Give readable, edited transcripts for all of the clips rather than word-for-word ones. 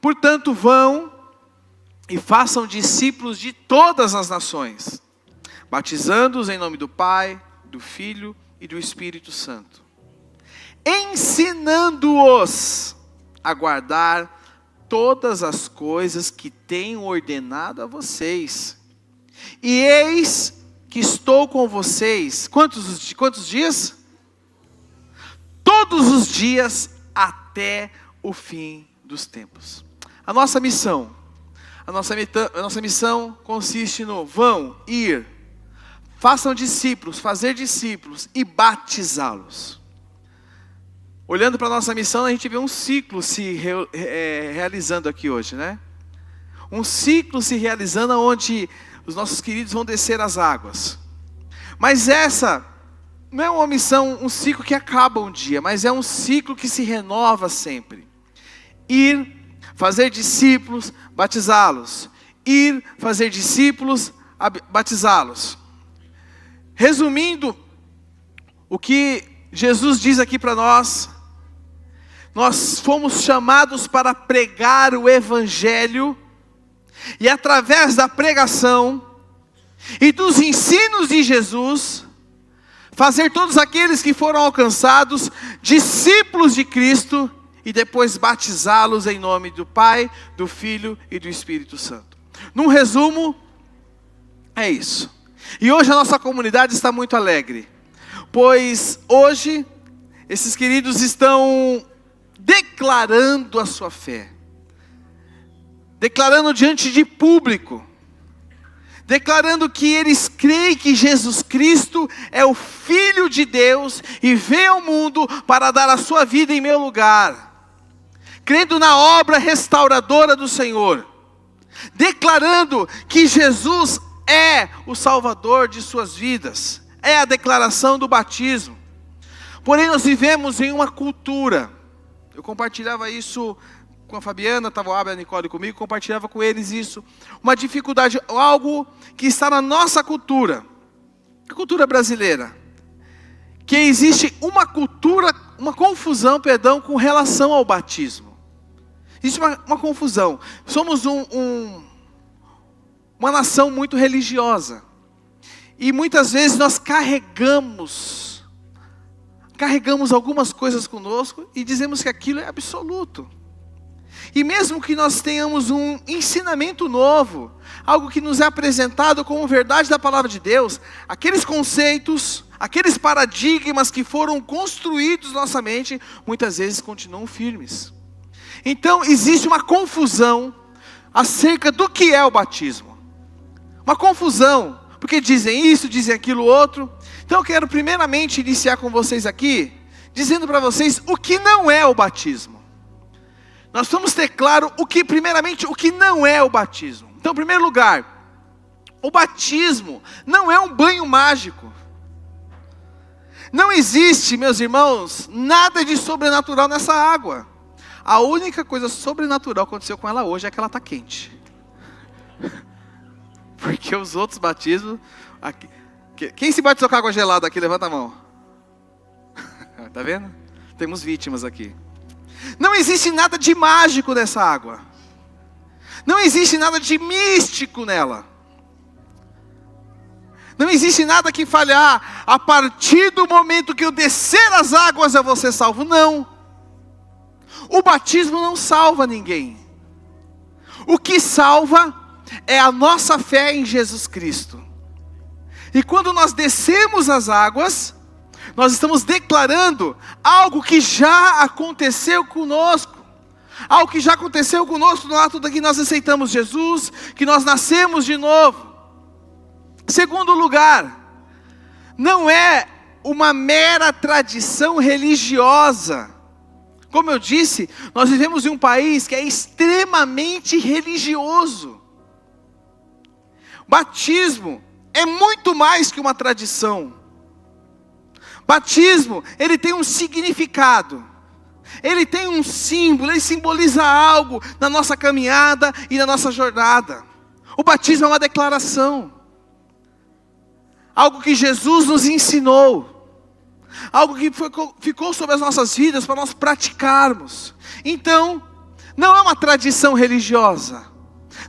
Portanto, vão e façam discípulos de todas as nações, batizando-os em nome do Pai, do Filho e do Espírito Santo, ensinando-os a guardar todas as coisas que tenho ordenado a vocês. E eis que estou com vocês, quantos dias? Todos os dias até o fim dos tempos. A nossa missão consiste no vão, ir, façam discípulos, fazer discípulos e batizá-los. Olhando para a nossa missão, a gente vê um ciclo se realizando aqui hoje, né? Um ciclo se realizando onde os nossos queridos vão descer as águas. Mas essa não é uma missão, um ciclo que acaba um dia, mas é um ciclo que se renova sempre. Ir, fazer discípulos, batizá-los. Ir, fazer discípulos, batizá-los. Resumindo, o que Jesus diz aqui para nós fomos chamados para pregar o Evangelho, e através da pregação e dos ensinos de Jesus, fazer todos aqueles que foram alcançados discípulos de Cristo, e depois batizá-los em nome do Pai, do Filho e do Espírito Santo. Num resumo, é isso. E hoje a nossa comunidade está muito alegre, pois hoje esses queridos estão declarando a sua fé, declarando diante de público, declarando que eles creem que Jesus Cristo é o Filho de Deus e veio ao mundo para dar a sua vida em meu lugar, crendo na obra restauradora do Senhor, declarando que Jesus é o Salvador de suas vidas. É a declaração do batismo. Porém, nós vivemos em uma cultura. Eu compartilhava isso com a Fabiana, estava o Abel e a Nicole comigo, compartilhava com eles isso. Uma dificuldade, algo que está na nossa cultura, a cultura brasileira. Que existe uma confusão, com relação ao batismo. Existe uma confusão. Somos uma nação muito religiosa. E muitas vezes nós carregamos algumas coisas conosco e dizemos que aquilo é absoluto. E mesmo que nós tenhamos um ensinamento novo, algo que nos é apresentado como verdade da palavra de Deus, aqueles conceitos, aqueles paradigmas que foram construídos na nossa mente, muitas vezes continuam firmes. Então existe uma confusão acerca do que é o batismo. Uma confusão, porque dizem isso, dizem aquilo outro. Então eu quero primeiramente iniciar com vocês aqui, dizendo para vocês o que não é o batismo. Nós vamos ter claro primeiramente o que não é o batismo. Então, em primeiro lugar, o batismo não é um banho mágico. Não existe, meus irmãos, nada de sobrenatural nessa água. A única coisa sobrenatural que aconteceu com ela hoje é que ela está quente. Porque os outros batismos... Quem se batizou com água gelada aqui? Levanta a mão. Está vendo? Temos vítimas aqui. Não existe nada de mágico nessa água. Não existe nada de místico nela. Não existe nada que fale, a partir do momento que eu descer as águas eu vou ser salvo. Não. O batismo não salva ninguém. O que salva é a nossa fé em Jesus Cristo. E quando nós descemos as águas, nós estamos declarando algo que já aconteceu conosco. Algo que já aconteceu conosco no ato de que nós aceitamos Jesus, que nós nascemos de novo. Segundo lugar, não é uma mera tradição religiosa. Como eu disse, nós vivemos em um país que é extremamente religioso. Batismo é muito mais que uma tradição. Batismo, ele tem um significado. Ele tem um símbolo, ele simboliza algo na nossa caminhada e na nossa jornada. O batismo é uma declaração. Algo que Jesus nos ensinou. Algo que ficou sobre as nossas vidas para nós praticarmos. Então, Não é uma tradição religiosa.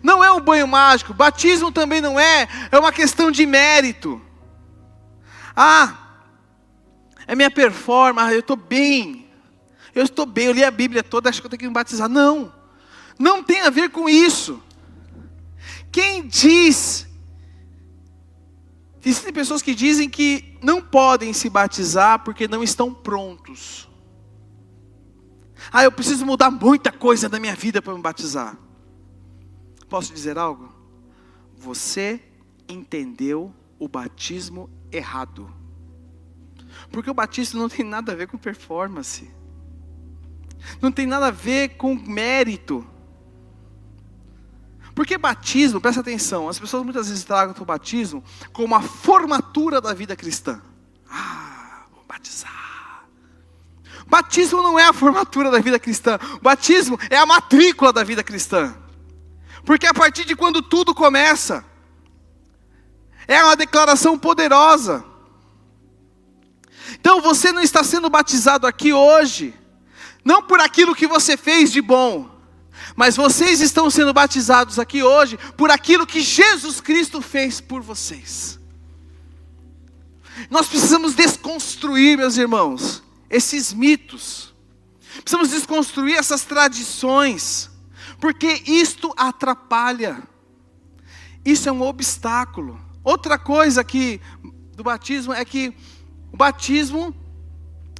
Não é um banho mágico. Batismo também não é. É uma questão de mérito. É minha performance. Eu estou bem. Eu li a Bíblia toda, acho que eu tenho que me batizar. Não. Não tem a ver com isso. Quem diz... Existem pessoas que dizem que não podem se batizar porque não estão prontos. Eu preciso mudar muita coisa na minha vida para me batizar. Posso dizer algo? Você entendeu o batismo errado. Porque o batismo não tem nada a ver com performance. Não tem nada a ver com mérito. Porque batismo, presta atenção, as pessoas muitas vezes tragam o batismo como a formatura da vida cristã. Vou batizar. Batismo não é a formatura da vida cristã. Batismo é a matrícula da vida cristã. Porque a partir de quando tudo começa, é uma declaração poderosa. Então você não está sendo batizado aqui hoje, não por aquilo que você fez de bom, mas vocês estão sendo batizados aqui hoje por aquilo que Jesus Cristo fez por vocês. Nós precisamos desconstruir, meus irmãos, esses mitos. Precisamos desconstruir essas tradições, porque isto atrapalha. Isso é um obstáculo. Outra coisa aqui do batismo é que o batismo,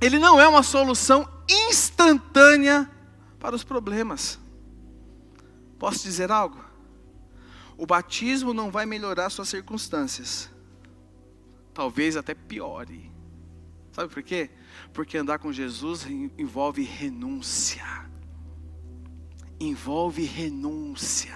ele não é uma solução instantânea para os problemas. Posso dizer algo? O batismo não vai melhorar suas circunstâncias. Talvez até piore. Sabe por quê? Porque andar com Jesus envolve renúncia. Envolve renúncia.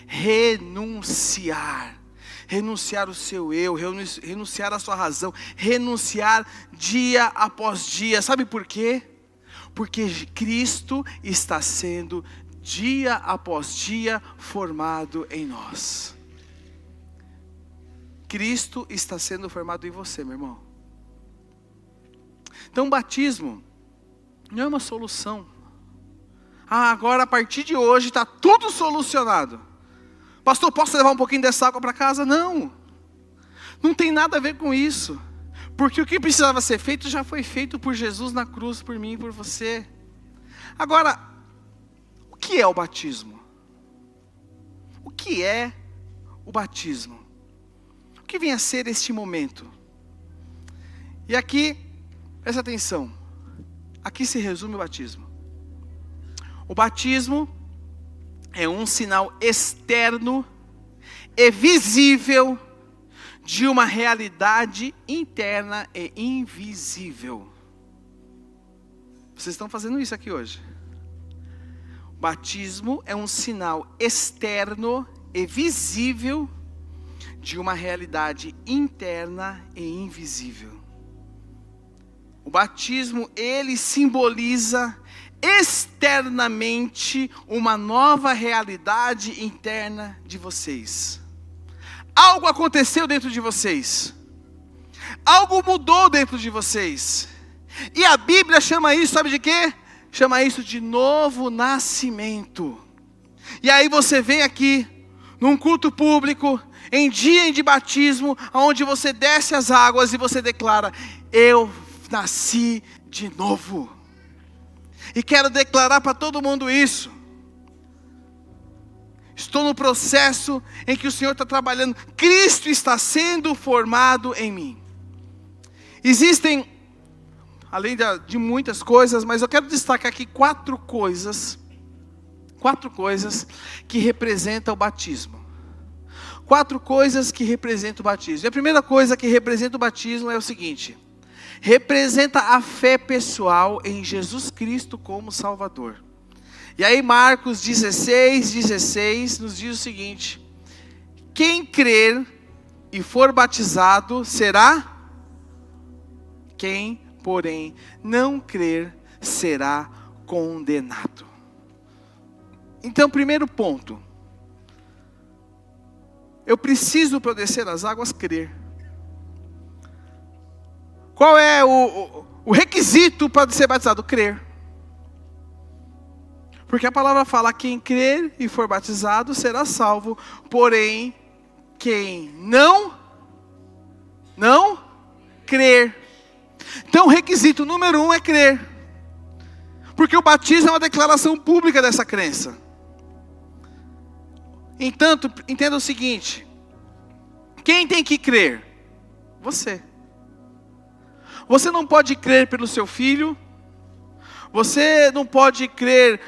Renunciar. Renunciar o seu eu, renunciar a sua razão, renunciar dia após dia. Sabe por quê? Porque Cristo está sendo dia após dia formado em nós. Cristo está sendo formado em você, meu irmão. Então o batismo não é uma solução. Agora a partir de hoje está tudo solucionado. Pastor, posso levar um pouquinho dessa água para casa? Não. Não tem nada a ver com isso. Porque o que precisava ser feito já foi feito por Jesus na cruz, por mim e por você. Agora, o que é o batismo? O que é o batismo? O que vem a ser este momento? E aqui, presta atenção. Aqui se resume o batismo. O batismo é um sinal externo e visível de uma realidade interna e invisível. Vocês estão fazendo isso aqui hoje. O batismo é um sinal externo e visível de uma realidade interna e invisível. O batismo, ele simboliza externamente uma nova realidade interna de vocês. Algo aconteceu dentro de vocês. Algo mudou dentro de vocês. E a Bíblia chama isso, sabe de quê? Chama isso de novo nascimento. E aí você vem aqui, num culto público, em dia de batismo, onde você desce as águas e você declara: eu nasci de novo. E quero declarar para todo mundo isso. Estou no processo em que o Senhor está trabalhando. Cristo está sendo formado em mim. Existem, além de muitas coisas, mas eu quero destacar aqui 4 coisas que representam o batismo. 4 coisas que representam o batismo. E a primeira coisa que representa o batismo é o seguinte: representa a fé pessoal em Jesus Cristo como Salvador. E aí Marcos 16 nos diz o seguinte: quem crer e for batizado será, quem, porém, não crer será condenado. Então, primeiro ponto, eu preciso, para eu descer as águas, crer. Qual é o requisito para ser batizado? Crer. Porque a palavra fala: quem crer e for batizado será salvo, porém, quem não crer. Então o requisito número 1 é crer. Porque o batismo é uma declaração pública dessa crença. Entanto, entenda o seguinte: quem tem que crer? Você. Você não pode crer pelo seu filho. Você não pode crer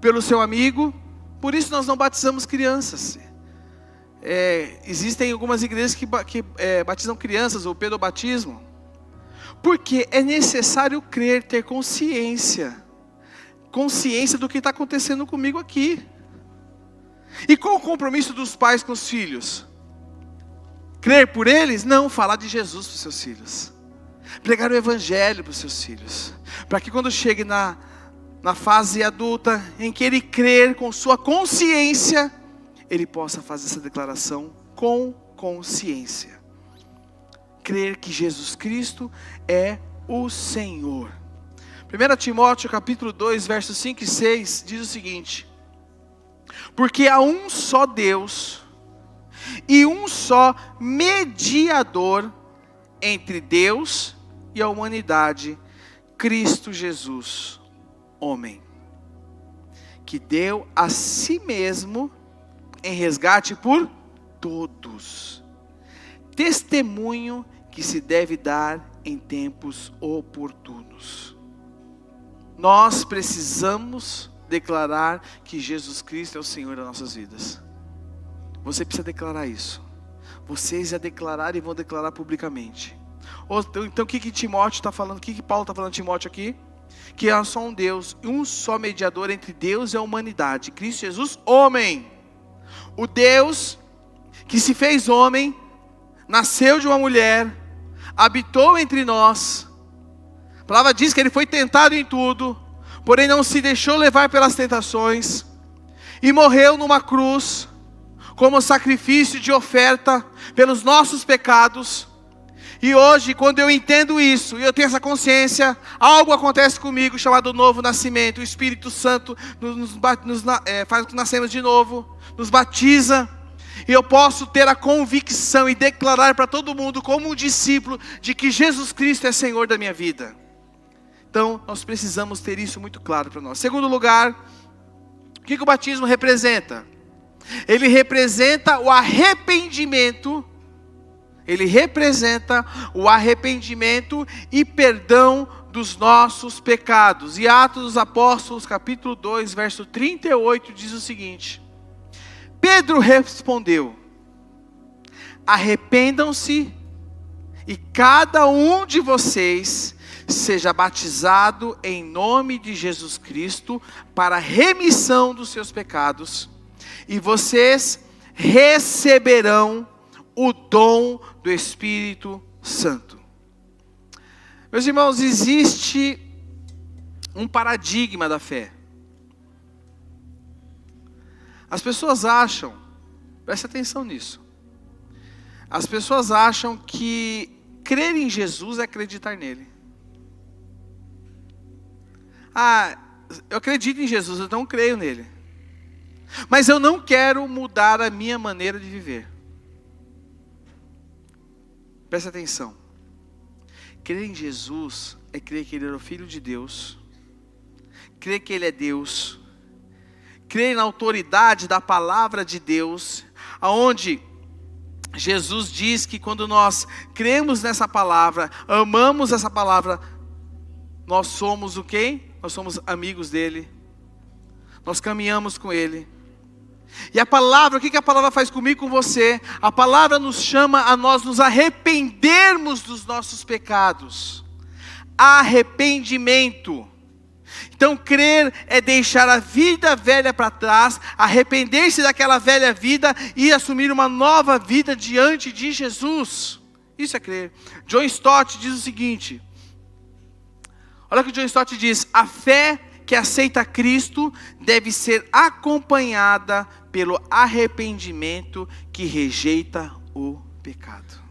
pelo seu amigo. Por isso nós não batizamos crianças. Existem algumas igrejas que batizam crianças, ou pedobatismo. Porque é necessário crer, ter consciência do que está acontecendo comigo aqui. E qual o compromisso dos pais com os filhos? Crer por eles? Não, falar de Jesus para os seus filhos. Pregar o evangelho para os seus filhos. Para que quando chegue na fase adulta, em que ele crer com sua consciência, ele possa fazer essa declaração com consciência. Crer que Jesus Cristo é o Senhor. 1 Timóteo capítulo 2, versos 5 e 6, diz o seguinte: porque há um só Deus e um só mediador entre Deus e a humanidade, Cristo Jesus, homem, que deu a si mesmo em resgate por todos, testemunho que se deve dar em tempos oportunos. Nós precisamos declarar que Jesus Cristo é o Senhor das nossas vidas. Você precisa declarar isso. Vocês já declararam e vão declarar publicamente. Então o que Timóteo está falando? O que Paulo está falando a Timóteo aqui? Que há só um Deus, um só mediador entre Deus e a humanidade, Cristo Jesus, homem. O Deus que se fez homem, nasceu de uma mulher, habitou entre nós. A palavra diz que ele foi tentado em tudo, porém não se deixou levar pelas tentações, e morreu numa cruz, como sacrifício de oferta pelos nossos pecados. E hoje, quando eu entendo isso, e eu tenho essa consciência, algo acontece comigo, chamado novo nascimento. O Espírito Santo faz com que nascemos de novo, nos batiza, e eu posso ter a convicção e declarar para todo mundo, como um discípulo, de que Jesus Cristo é Senhor da minha vida. Então, nós precisamos ter isso muito claro para nós. Segundo lugar, o que o batismo representa? Ele representa o arrependimento. Ele representa o arrependimento e perdão dos nossos pecados. E Atos dos Apóstolos, capítulo 2, verso 38, diz o seguinte: Pedro respondeu: arrependam-se e cada um de vocês seja batizado em nome de Jesus Cristo para a remissão dos seus pecados, e vocês receberão o dom do Espírito Santo. Meus irmãos, existe um paradigma da fé. As pessoas acham, preste atenção nisso, as pessoas acham que crer em Jesus é acreditar nele. Eu acredito em Jesus, então eu creio nele, mas eu não quero mudar a minha maneira de viver. Presta atenção. Crer em Jesus é crer que ele era o Filho de Deus, crer que ele é Deus, crer na autoridade da palavra de Deus, aonde Jesus diz que quando nós cremos nessa palavra, amamos essa palavra, nós somos o quê? Nós somos amigos dele, nós caminhamos com ele. E a palavra, o que a palavra faz comigo e com você? A palavra nos chama a nós nos arrependermos dos nossos pecados. Arrependimento. Então crer é deixar a vida velha para trás, arrepender-se daquela velha vida e assumir uma nova vida diante de Jesus. Isso é crer. John Stott diz o seguinte, olha o que John Stott diz: a fé que aceita Cristo deve ser acompanhada pelo arrependimento que rejeita o pecado.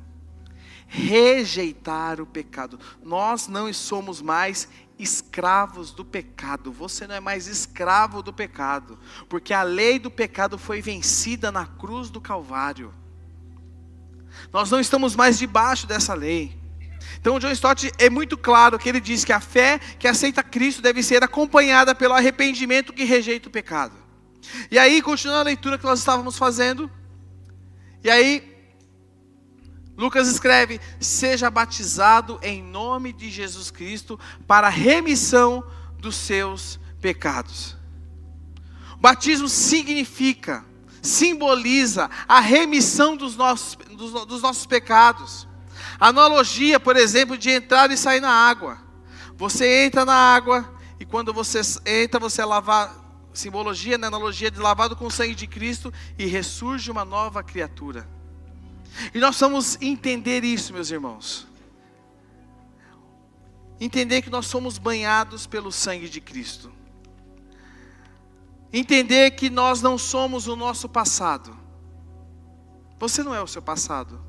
Rejeitar o pecado. Nós não somos mais escravos do pecado. Você não é mais escravo do pecado, porque a lei do pecado foi vencida na cruz do Calvário. Nós não estamos mais debaixo dessa lei. Então John Stott é muito claro que ele diz que a fé que aceita Cristo deve ser acompanhada pelo arrependimento que rejeita o pecado. E aí, continuando a leitura que nós estávamos fazendo, e aí Lucas escreve: seja batizado em nome de Jesus Cristo para a remissão dos seus pecados. O batismo simboliza a remissão dos nossos pecados. A analogia, por exemplo, de entrar e sair na água. Você entra na água e quando você entra, você é lavado. Simbologia, na analogia de lavado com o sangue de Cristo e ressurge uma nova criatura. E nós vamos entender isso, meus irmãos. Entender que nós somos banhados pelo sangue de Cristo. Entender que nós não somos o nosso passado. Você não é o seu passado.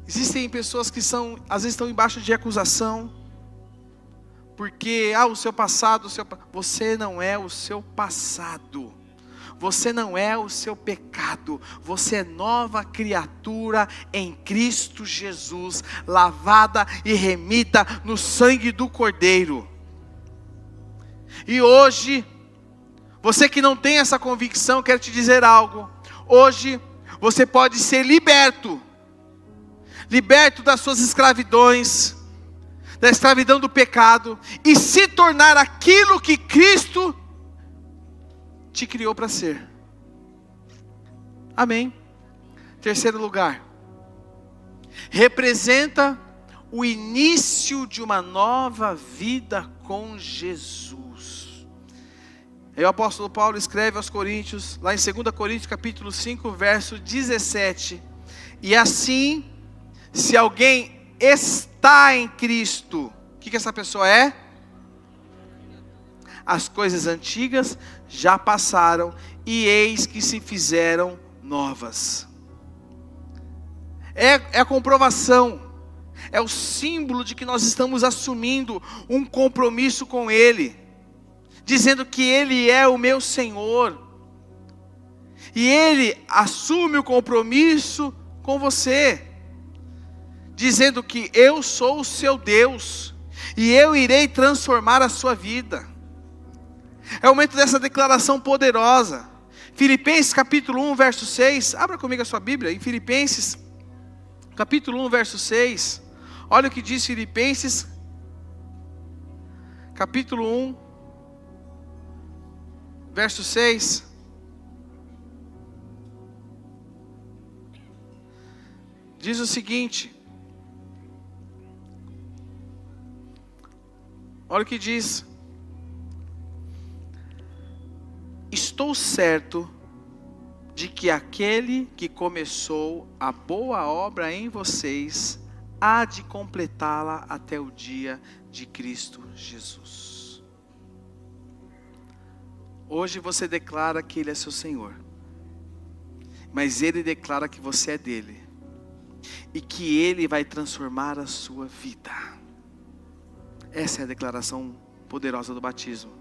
Existem pessoas que às vezes estão embaixo de acusação. Porque, o seu passado, você não é o seu passado. Você não é o seu pecado. Você é nova criatura em Cristo Jesus, lavada e remida no sangue do Cordeiro. E hoje, você que não tem essa convicção, quero te dizer algo. Hoje, você pode ser liberto das suas escravidões, da escravidão do pecado, e se tornar aquilo que Cristo te criou para ser. Amém. Terceiro lugar, representa o início de uma nova vida com Jesus. Aí o apóstolo Paulo escreve aos Coríntios, lá em 2 Coríntios capítulo 5, verso 17. E assim, se alguém está em Cristo, o que essa pessoa é? As coisas antigas já passaram e eis que se fizeram novas. É a comprovação, é o símbolo de que nós estamos assumindo um compromisso com Ele, dizendo que Ele é o meu Senhor, e Ele assume o compromisso com você, dizendo que eu sou o seu Deus, e eu irei transformar a sua vida. É o momento dessa declaração poderosa. Filipenses capítulo 1, verso 6. Abra comigo a sua Bíblia, em Filipenses capítulo 1, verso 6. Olha o que diz Filipenses capítulo 1, verso 6. Diz o seguinte: olha o que diz: estou certo de que aquele que começou a boa obra em vocês há de completá-la até o dia de Cristo Jesus. Hoje você declara que Ele é seu Senhor, mas Ele declara que você é dele, e que Ele vai transformar a sua vida. Essa é a declaração poderosa do batismo.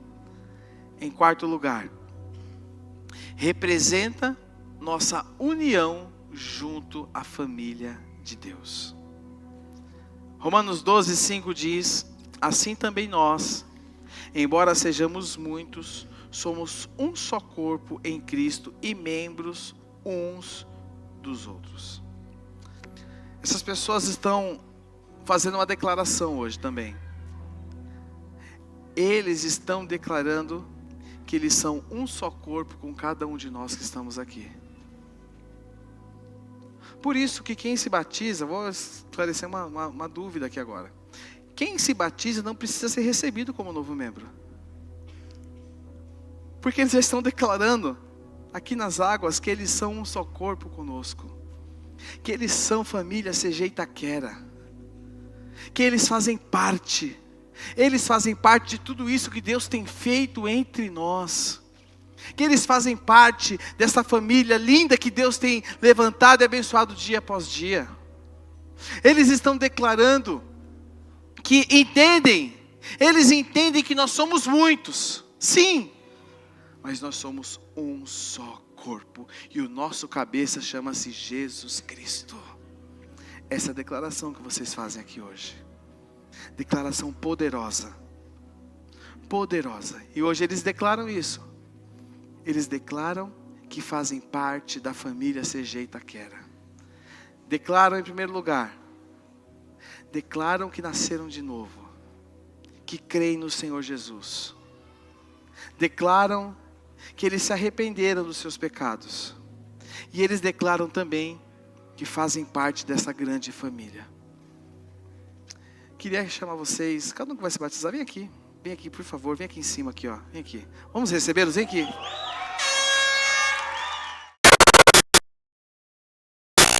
Em quarto lugar, representa nossa união junto à família de Deus. Romanos 12, 5 diz: assim também nós, embora sejamos muitos, somos um só corpo em Cristo e membros uns dos outros. Essas pessoas estão fazendo uma declaração hoje também. Eles estão declarando que eles são um só corpo com cada um de nós que estamos aqui. Por isso que quem se batiza, vou esclarecer uma dúvida aqui agora. Quem se batiza não precisa ser recebido como novo membro. Porque eles já estão declarando aqui nas águas que eles são um só corpo conosco. Que eles são família CG Itaquera. Que eles fazem parte. Eles fazem parte de tudo isso que Deus tem feito entre nós. Que eles fazem parte dessa família linda que Deus tem levantado e abençoado dia após dia. Eles estão declarando que entendem, eles entendem que nós somos muitos, sim, mas nós somos um só corpo, e o nosso cabeça chama-se Jesus Cristo. Essa é a declaração que vocês fazem aqui hoje, declaração poderosa, poderosa, e hoje eles declaram isso, eles declaram que fazem parte da família CG Itaquera, declaram em primeiro lugar, declaram que nasceram de novo, que creem no Senhor Jesus, declaram que eles se arrependeram dos seus pecados, e eles declaram também que fazem parte dessa grande família. Queria chamar vocês, cada um que vai se batizar, vem aqui por favor, vem aqui em cima aqui, ó, vem aqui, vamos recebê-los, vem aqui.